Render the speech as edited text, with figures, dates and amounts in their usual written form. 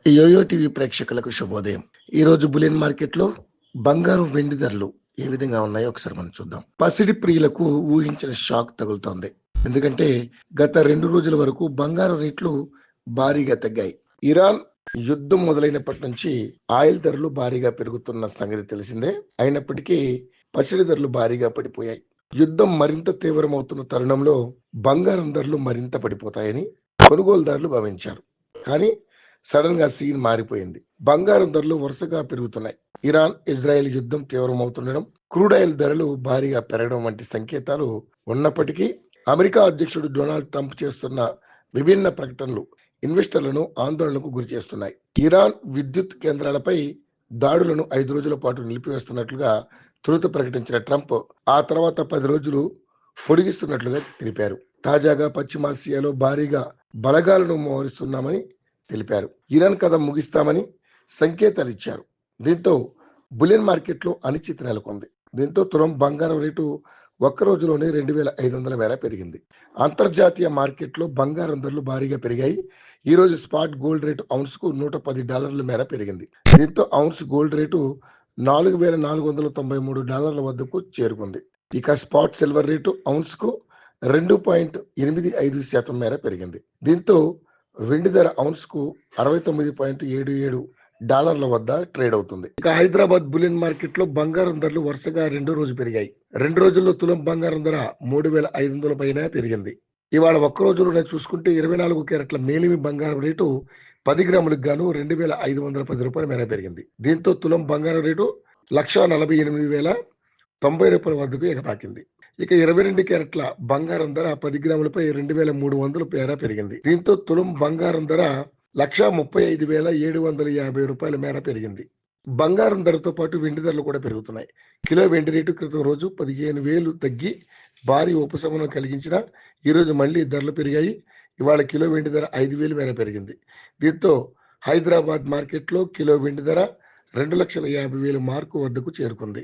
Yo-yo TV ప్రేక్షకులకు శుభోదయం. ఈ రోజు బులియన్ మార్కెట్లో బంగారం వెండి ధరలు ఏ విధంగా ఉన్నాయో ఒకసారి మనం చూద్దాం. పసిడి ప్రియులకు ఊహించిన షాక్ తగులుతోంది. ఎందుకంటే గత 2 రోజుల వరకు బంగారం రేట్లు భారీగా తగ్గాయి. ఇరాన్ యుద్ధం మొదలైనప్పటి నుంచి ఆయిల్ ధరలు భారీగా పెరుగుతున్న సంగతి తెలిసిందే. అయినప్పటికీ పసిడి ధరలు భారీగా పడిపోయాయి. యుద్ధం మరింత తీవ్రమవుతున్న తరుణంలో బంగారం ధరలు మరింత పడిపోతాయని కొనుగోలుదారులు భావించారు. కానీ సడన్ గా సీన్ మారిపోయింది. బంగారం ధరలు వరుసగా పెరుగుతున్నాయి. ఇరాన్ ఇజ్రాయెల్ యుద్ధం తీవ్రమవుతుండడం, క్రూడ్ ఆయిల్ ధరలు భారీగా పెరగడం వంటి సంకేతాలు ఉన్నప్పటికీ అమెరికా అధ్యక్షుడు డొనాల్డ్ ట్రంప్ చేస్తున్న విభిన్న ప్రకటనలు ఇన్వెస్టర్లను ఆందోళనకు గురి చేస్తున్నాయి. ఇరాన్ విద్యుత్ కేంద్రాలపై దాడులను 5 రోజుల పాటు నిలిపివేస్తున్నట్లుగా తొలుత ప్రకటించిన ట్రంప్ ఆ తర్వాత 10 రోజులు పొడిగిస్తున్నట్లుగా తెలిపారు. తాజాగా పశ్చిమాసియాలో భారీగా బలగాలను మోహరిస్తున్నామని తెలిపారు. ఇరాన్ కథ ముగిస్తామని సంకేతాలు ఇచ్చారు. దీంతో బులియన్ మార్కెట్లో అనిశ్చితి నెలకొంది. దీంతో తులం బంగారం రేటు ఒక్క రోజులోనే 2,500 మేర పెరిగింది. అంతర్జాతీయ మార్కెట్లో బంగారం ధరలు భారీగా పెరిగాయి. ఈ రోజు స్పాట్ గోల్డ్ రేటు ఔన్స్ కు $110 మేర పెరిగింది. దీంతో ఔన్స్ గోల్డ్ రేటు $4,493 వద్దకు చేరుకుంది. ఇక స్పాట్ సిల్వర్ రేటు ఔన్స్ కు 2.85% మేర పెరిగింది. దీంతో వెండి ధర ఔన్స్ కు $69.77 వద్ద ట్రేడ్ అవుతుంది. ఇక హైదరాబాద్ బులియన్ మార్కెట్ లో బంగారం ధరలు వరుసగా 2 రోజు పెరిగాయి. 2 రోజుల్లో తులం బంగారం ధర 3,500 పైన పెరిగింది. ఇవాళ ఒక్క రోజులోనే చూసుకుంటే 24 క్యారెట్ల మేలిమి బంగారం రేటు 10 గ్రాములకు గాను $2,510 మేర పెరిగింది. దీంతో తులం బంగారం రేటు $1,48,090 వద్దకు ఎగపాకింది. ఇక 22 క్యారెట్ల బంగారం ధర 10 గ్రాములపై 2,300 మేర పెరిగింది. దీంతో తులం బంగారం ధర $135,750 మేర పెరిగింది. బంగారం ధరతో పాటు వెండి ధరలు కూడా పెరుగుతున్నాయి. కిలో వెండి రేటు క్రితం రోజు 15,000 తగ్గి భారీ ఉపశమనం కలిగించిన ఈ రోజు మళ్లీ ధరలు పెరిగాయి. ఇవాళ కిలో వెండి ధర 5,000 మేర పెరిగింది. దీంతో హైదరాబాద్ మార్కెట్లో కిలో వెండి ధర 2,50,000 మార్కు వద్దకు చేరుకుంది.